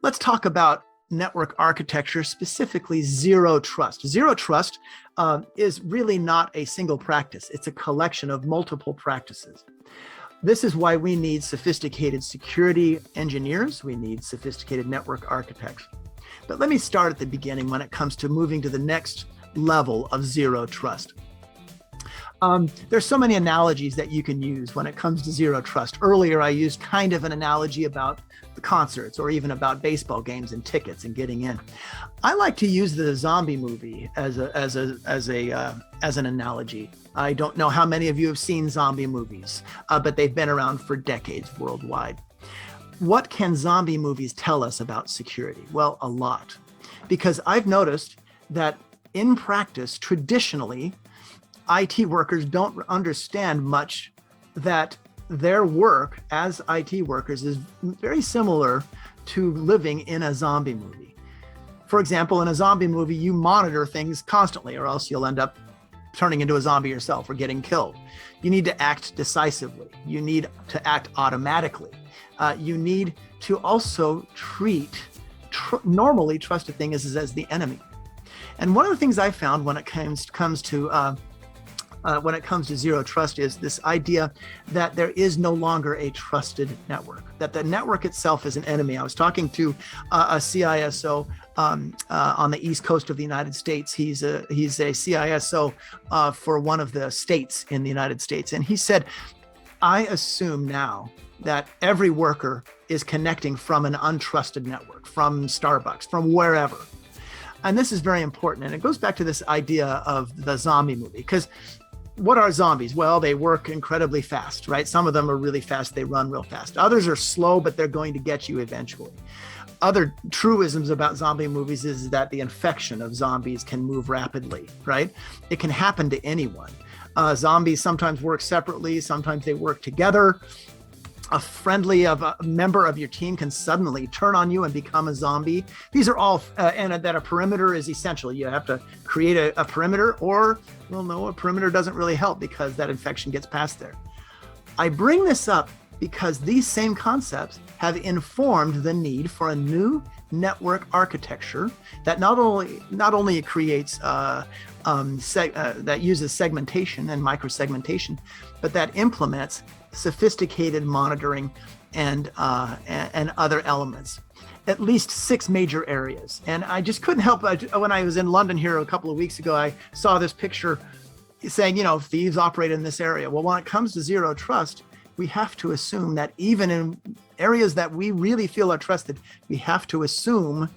Let's talk about network architecture, specifically zero trust. Zero trust is really not a single practice. It's a collection of multiple practices. This is why we need sophisticated security engineers. We need sophisticated network architects. But let me start at the beginning when it comes to moving to the next level of zero trust. There's so many analogies that you can use when it comes to zero trust. Earlier, I used kind of an analogy about the concerts or even about baseball games and tickets and getting in. I like to use the zombie movie as an analogy. I don't know how many of you have seen zombie movies, but they've been around for decades worldwide. What can zombie movies tell us about security? Well, a lot, because I've noticed that in practice, traditionally, IT workers don't understand much that their work as IT workers is very similar to living in a zombie movie. For example, in a zombie movie, you monitor things constantly, or else you'll end up turning into a zombie yourself or getting killed. You need to act decisively. You need to act automatically. You need to also treat normally trusted things as the enemy. And one of the things I found when it comes to zero trust is this idea that there is no longer a trusted network, that the network itself is an enemy. I was talking to a CISO on the East Coast of the United States. He's a CISO for one of the states in the United States. And he said, I assume now that every worker is connecting from an untrusted network, from Starbucks, from wherever. And this is very important. And it goes back to this idea of the zombie movie, because what are zombies? Well, they work incredibly fast, right? Some of them are really fast. They run real fast. Others are slow, but they're going to get you eventually. Other truisms about zombie movies is that the infection of zombies can move rapidly, right? It can happen to anyone. Zombies sometimes work separately. Sometimes they work together. A member of your team can suddenly turn on you and become a zombie. These are all, and that a perimeter is essential. You have to create a perimeter, or, well, no, a perimeter doesn't really help because that infection gets past there. I bring this up because these same concepts have informed the need for a new network architecture that not only creates that uses segmentation and microsegmentation, but that implements sophisticated monitoring and other elements. At least 6 major areas. And I just couldn't help, when I was in London here a couple of weeks ago, I saw this picture saying, thieves operate in this area. Well, when it comes to zero trust, we have to assume that even in areas that we really feel are trusted, we have to assume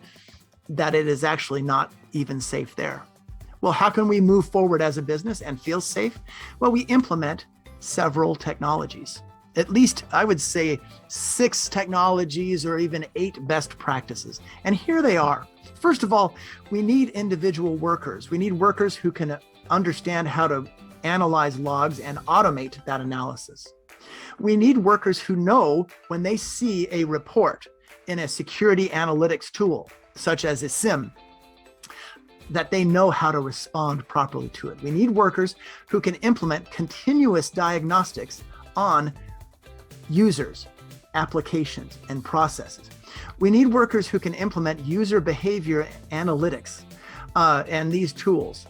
that it is actually not even safe there. Well, how can we move forward as a business and feel safe? Well, we implement several technologies. At least I would say 6 technologies or even 8 best practices. And here they are. First of all, we need individual workers. We need workers who can understand how to analyze logs and automate that analysis. We need workers who know when they see a report in a security analytics tool, such as a SIM, that they know how to respond properly to it. We need workers who can implement continuous diagnostics on users, applications, and processes. We need workers who can implement user behavior analytics and these tools.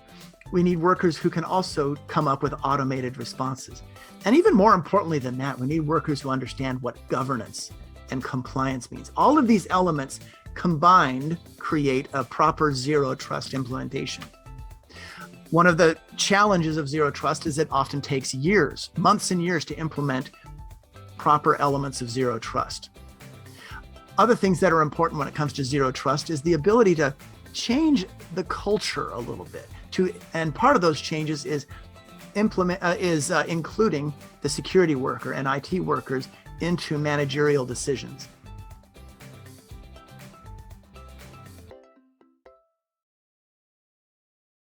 We need workers who can also come up with automated responses. And even more importantly than that, we need workers who understand what governance and compliance means. All of these elements combined create a proper zero trust implementation. One of the challenges of zero trust is it often takes years, months and years to implement proper elements of zero trust. Other things that are important when it comes to zero trust is the ability to change the culture a little bit. And part of those changes is including the security worker and IT workers into managerial decisions.